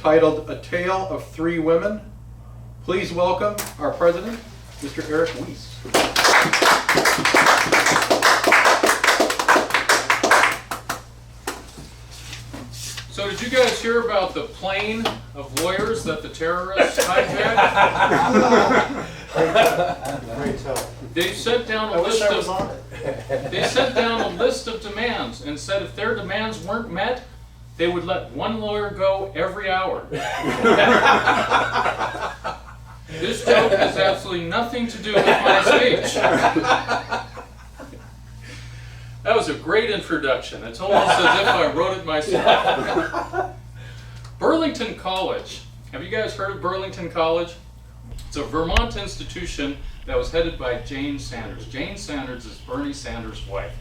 titled A Tale of Three Women. Please welcome our president, Mr. Eric Weiss. So did you guys hear about the plane of lawyers that the terrorists hijacked? Great tell. They sent down a list of demands and said if their demands weren't met, they would let one lawyer go every hour. This joke has absolutely nothing to do with my speech. That was a great introduction. It's almost as if I wrote it myself. Burlington College. Have you guys heard of Burlington College? It's a Vermont institution that was headed by Jane Sanders. Jane Sanders is Bernie Sanders' wife.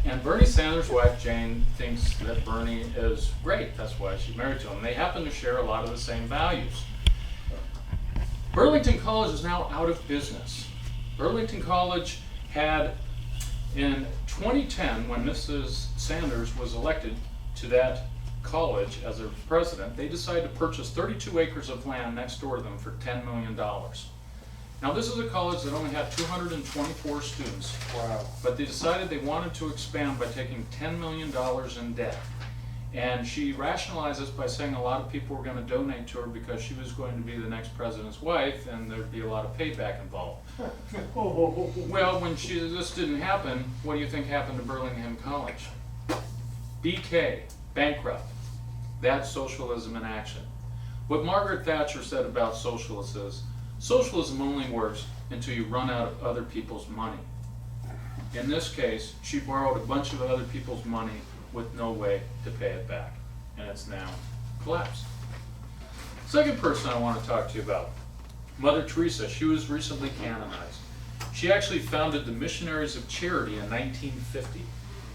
And Bernie Sanders' wife, Jane, thinks that Bernie is great. That's why she's married to him. They happen to share a lot of the same values. Burlington College is now out of business. Burlington College had, in 2010, when Mrs. Sanders was elected to that college as their president, they decided to purchase 32 acres of land next door to them for $10 million. Now this is a college that only had 224 students. Wow. But they decided they wanted to expand by taking $10 million in debt. And she rationalized this by saying a lot of people were going to donate to her because she was going to be the next president's wife and there'd be a lot of payback involved. Well, when this didn't happen, what do you think happened to Burlington College? BK, bankrupt. That's socialism in action. What Margaret Thatcher said about socialism is, socialism only works until you run out of other people's money. In this case, she borrowed a bunch of other people's money with no way to pay it back, and it's now collapsed. Second person I want to talk to you about, Mother Teresa. She was recently canonized. She actually founded the Missionaries of Charity in 1950,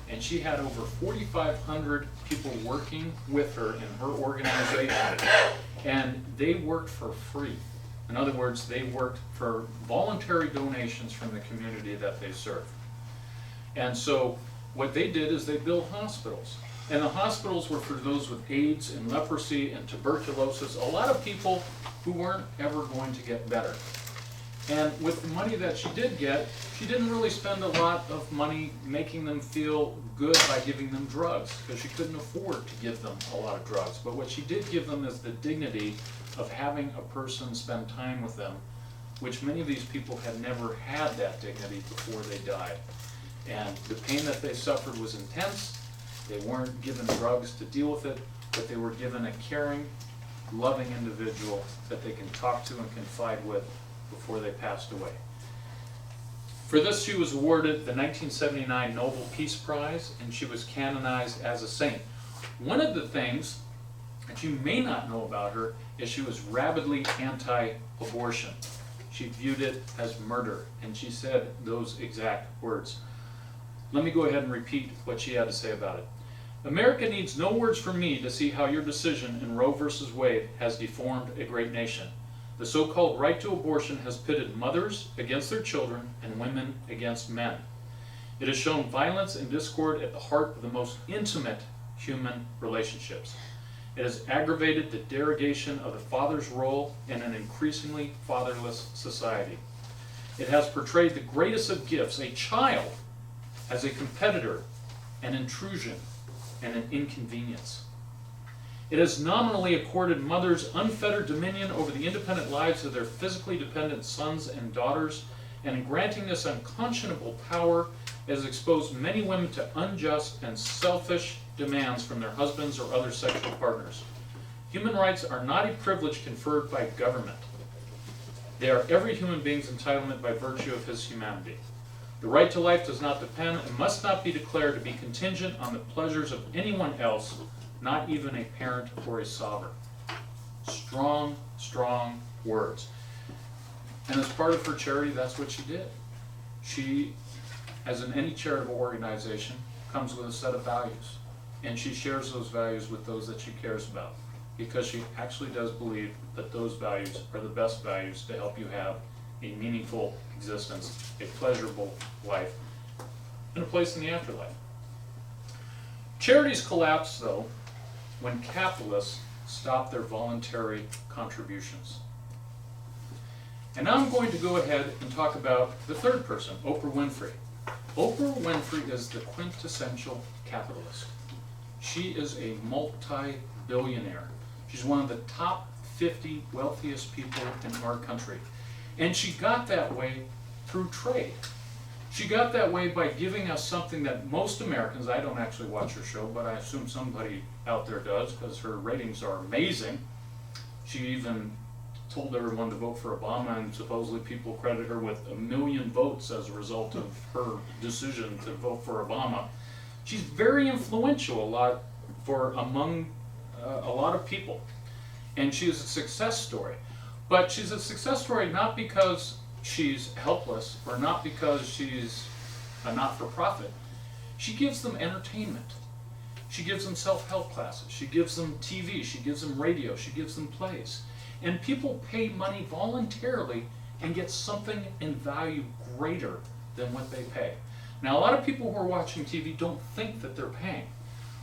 and she had over 4,500 people working with her in her organization, and they worked for free. In other words, they worked for voluntary donations from the community that they served. And so what they did is they built hospitals. And the hospitals were for those with AIDS and leprosy and tuberculosis, a lot of people who weren't ever going to get better. And with the money that she did get, she didn't really spend a lot of money making them feel good by giving them drugs, because she couldn't afford to give them a lot of drugs. But what she did give them is the dignity of having a person spend time with them, which many of these people had never had that dignity before they died. And the pain that they suffered was intense. They weren't given drugs to deal with it, but they were given a caring, loving individual that they can talk to and confide with before they passed away. For this, she was awarded the 1979 Nobel Peace Prize, and she was canonized as a saint. One of the things that you may not know about her is she was rabidly anti-abortion. She viewed it as murder, and she said those exact words. Let me go ahead and repeat what she had to say about it. America needs no words from me to see how your decision in Roe v. Wade has deformed a great nation. The so-called right to abortion has pitted mothers against their children and women against men. It has shown violence and discord at the heart of the most intimate human relationships. It has aggravated the derogation of the father's role in an increasingly fatherless society. It has portrayed the greatest of gifts, a child, as a competitor, an intrusion, and an inconvenience. It has nominally accorded mothers unfettered dominion over the independent lives of their physically dependent sons and daughters, and in granting this unconscionable power, it has exposed many women to unjust and selfish demands from their husbands or other sexual partners. Human rights are not a privilege conferred by government. They are every human being's entitlement by virtue of his humanity. The right to life does not depend and must not be declared to be contingent on the pleasures of anyone else, not even a parent or a sovereign. Strong, strong words. And as part of her charity, that's what she did. She, as in any charitable organization, comes with a set of values. And she shares those values with those that she cares about, because she actually does believe that those values are the best values to help you have a meaningful existence, a pleasurable life, and a place in the afterlife. Charities collapse, though, when capitalists stop their voluntary contributions. And now I'm going to go ahead and talk about the third person, Oprah Winfrey. Oprah Winfrey is the quintessential capitalist. She is a multi-billionaire. She's one of the top 50 wealthiest people in our country. And she got that way through trade. She got that way by giving us something that most Americans, I don't actually watch her show, but I assume somebody out there does because her ratings are amazing. She even told everyone to vote for Obama, and supposedly people credit her with 1 million votes as a result of her decision to vote for Obama. She's very influential among a lot of people, and she is a success story. But she's a success story not because she's helpless or not because she's a not-for-profit. She gives them entertainment. She gives them self-help classes. She gives them TV. She gives them radio. She gives them plays. And people pay money voluntarily and get something in value greater than what they pay. Now, a lot of people who are watching TV don't think that they're paying.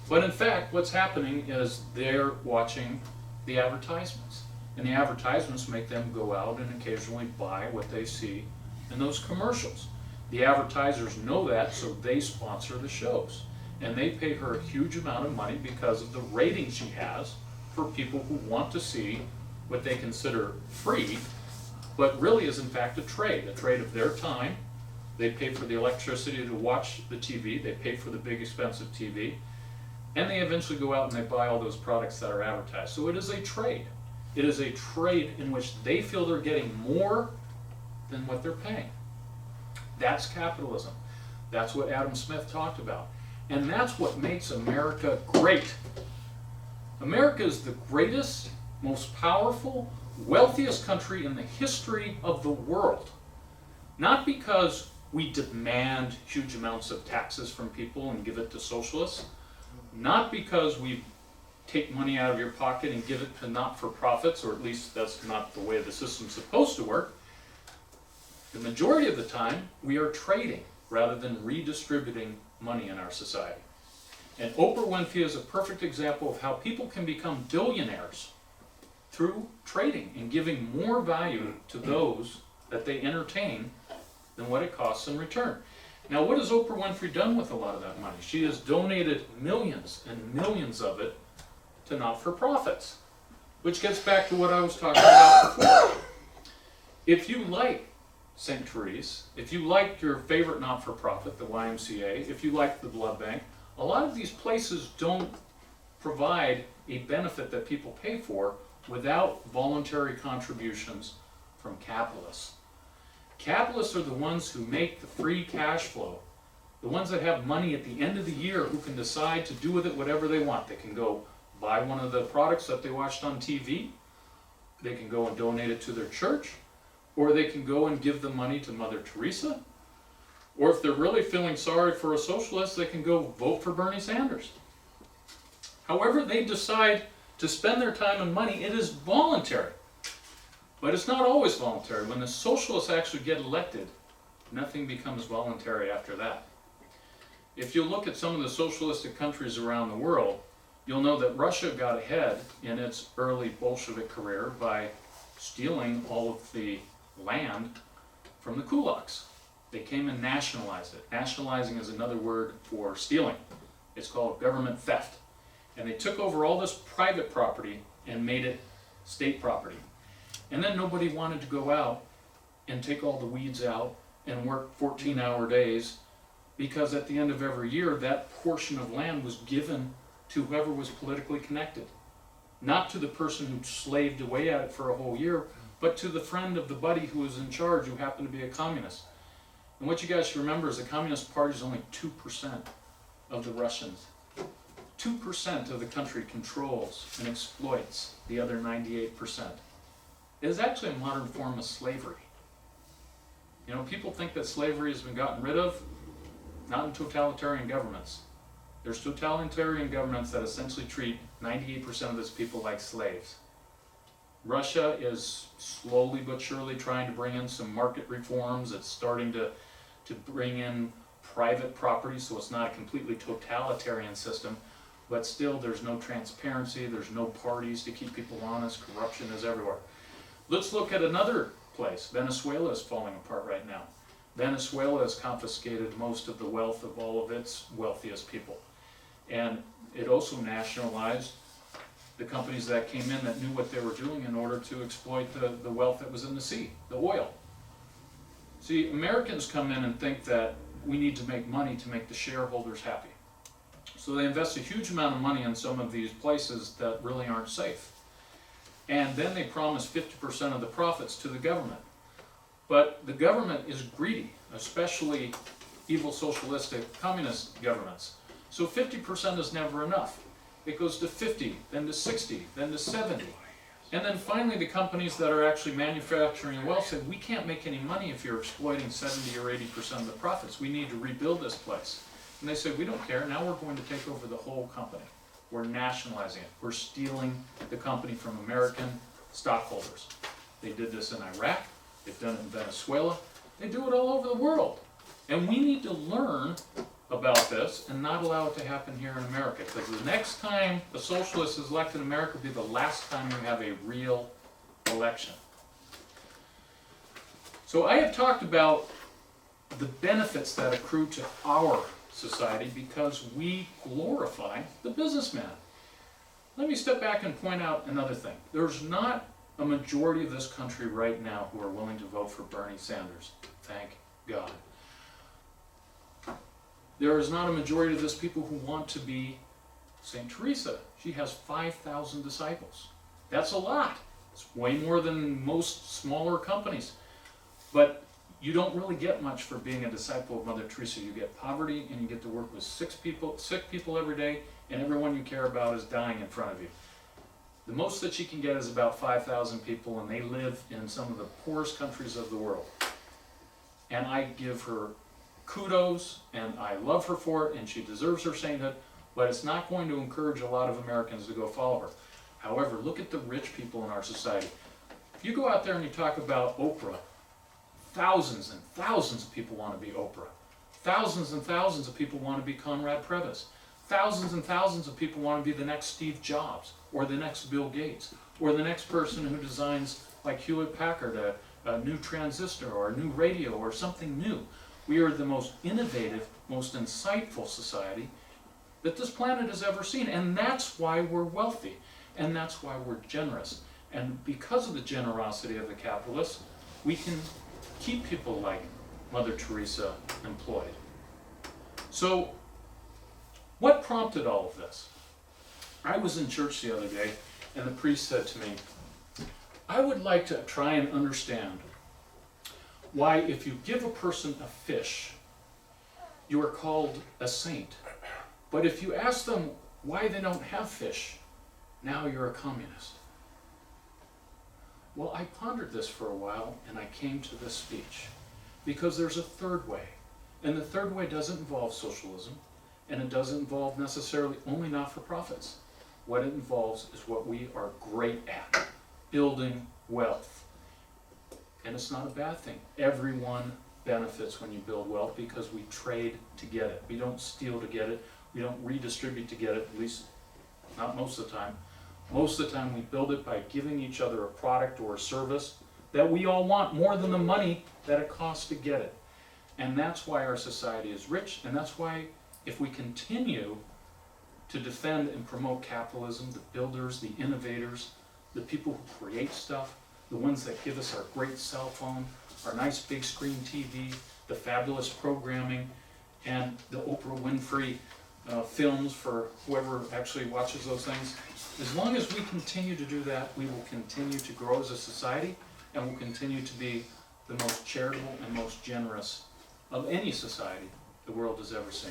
But in fact, what's happening is they're watching the advertisements. And the advertisements make them go out and occasionally buy what they see in those commercials. The advertisers know that, so they sponsor the shows. And they pay her a huge amount of money because of the ratings she has for people who want to see what they consider free, but really is in fact a trade of their time. They pay for the electricity to watch the TV, they pay for the big expensive TV, and they eventually go out and they buy all those products that are advertised. So it is a trade. It is a trade in which they feel they're getting more than what they're paying. That's capitalism. That's what Adam Smith talked about. And that's what makes America great. America is the greatest, most powerful, wealthiest country in the history of the world. Not because we demand huge amounts of taxes from people and give it to socialists. Not because we take money out of your pocket and give it to not-for-profits, or at least that's not the way the system's supposed to work. The majority of the time, we are trading rather than redistributing money in our society. And Oprah Winfrey is a perfect example of how people can become billionaires through trading and giving more value to those that they entertain than what it costs in return. Now, what has Oprah Winfrey done with a lot of that money? She has donated millions and millions of it to not-for-profits, which gets back to what I was talking about before. If you like St. Therese, if you like your favorite not-for-profit, the YMCA, if you like the blood bank, a lot of these places don't provide a benefit that people pay for without voluntary contributions from capitalists. Capitalists are the ones who make the free cash flow, the ones that have money at the end of the year who can decide to do with it whatever they want. They can go buy one of the products that they watched on TV, they can go and donate it to their church, or they can go and give the money to Mother Teresa, or if they're really feeling sorry for a socialist, they can go vote for Bernie Sanders. However they decide to spend their time and money, it is voluntary. But it's not always voluntary. When the socialists actually get elected, nothing becomes voluntary after that. If you look at some of the socialistic countries around the world, you'll know that Russia got ahead in its early Bolshevik career by stealing all of the land from the kulaks. They came and nationalized it. Nationalizing is another word for stealing. It's called government theft. And they took over all this private property and made it state property. And then nobody wanted to go out and take all the weeds out and work 14-hour days, because at the end of every year, that portion of land was given to whoever was politically connected. Not to the person who slaved away at it for a whole year, but to the friend of the buddy who was in charge who happened to be a communist. And what you guys should remember is the Communist Party is only 2% of the Russians. 2% of the country controls and exploits the other 98%. It is actually a modern form of slavery. You know, people think that slavery has been gotten rid of. Not in totalitarian governments. There's totalitarian governments that essentially treat 98% of its people like slaves. Russia is slowly but surely trying to bring in some market reforms. It's starting to bring in private property, so it's not a completely totalitarian system. but still there's no transparency, there's no parties to keep people honest, corruption is everywhere. Let's look at another place. Venezuela is falling apart right now. Venezuela has confiscated most of the wealth of all of its wealthiest people. And it also nationalized the companies that came in that knew what they were doing in order to exploit the wealth that was in the sea, the oil. See, Americans come in and think that we need to make money to make the shareholders happy. So they invest a huge amount of money in some of these places that really aren't safe. And then they promise 50% of the profits to the government. But the government is greedy, especially evil socialistic communist governments. So 50% is never enough. It goes to 50, then to 60, then to 70. And then finally the companies that are actually manufacturing the wealth say, we can't make any money if you're exploiting 70 or 80% of the profits. We need to rebuild this place. And they say, we don't care, now we're going to take over the whole company. We're nationalizing it. We're stealing the company from American stockholders. They did this in Iraq, they've done it in Venezuela, they do it all over the world. And we need to learn about this and not allow it to happen here in America. Because the next time a socialist is elected in America will be the last time we have a real election. So I have talked about the benefits that accrue to our society because we glorify the businessman. Let me step back and point out another thing. There's not a majority of this country right now who are willing to vote for Bernie Sanders. Thank God. There is not a majority of this people who want to be St. Teresa. She has 5,000 disciples. That's a lot. It's way more than most smaller companies. But you don't really get much for being a disciple of Mother Teresa. You get poverty and you get to work with sick people every day, and everyone you care about is dying in front of you. The most that she can get is about 5,000 people, and they live in some of the poorest countries of the world. And I give her kudos, and I love her for it, and she deserves her sainthood, but it's not going to encourage a lot of Americans to go follow her. However, look at the rich people in our society. If you go out there and you talk about Oprah, thousands and thousands of people want to be Oprah. Thousands and thousands of people want to be Conrad Previs. Thousands and thousands of people want to be the next Steve Jobs, or the next Bill Gates, or the next person who designs, like Hewlett-Packard, a new transistor or a new radio or something new. We are the most innovative, most insightful society that this planet has ever seen, and that's why we're wealthy, and that's why we're generous. And because of the generosity of the capitalists, we can keep people like Mother Teresa employed. So, what prompted all of this? I was in church the other day, and the priest said to me, I would like to try and understand why if you give a person a fish, you are called a saint. But if you ask them why they don't have fish, now you're a communist. Well, I pondered this for a while, and I came to this speech. Because there's a third way. And the third way doesn't involve socialism, and it doesn't involve necessarily only not-for-profits. What it involves is what we are great at, building wealth. And it's not a bad thing. Everyone benefits when you build wealth because we trade to get it. We don't steal to get it. We don't redistribute to get it, at least not most of the time. Most of the time we build it by giving each other a product or a service that we all want more than the money that it costs to get it. And that's why our society is rich, and that's why if we continue to defend and promote capitalism, the builders, the innovators, the people who create stuff, the ones that give us our great cell phone, our nice big screen TV, the fabulous programming, and the Oprah Winfrey films for whoever actually watches those things. As long as we continue to do that, we will continue to grow as a society, and will continue to be the most charitable and most generous of any society the world has ever seen.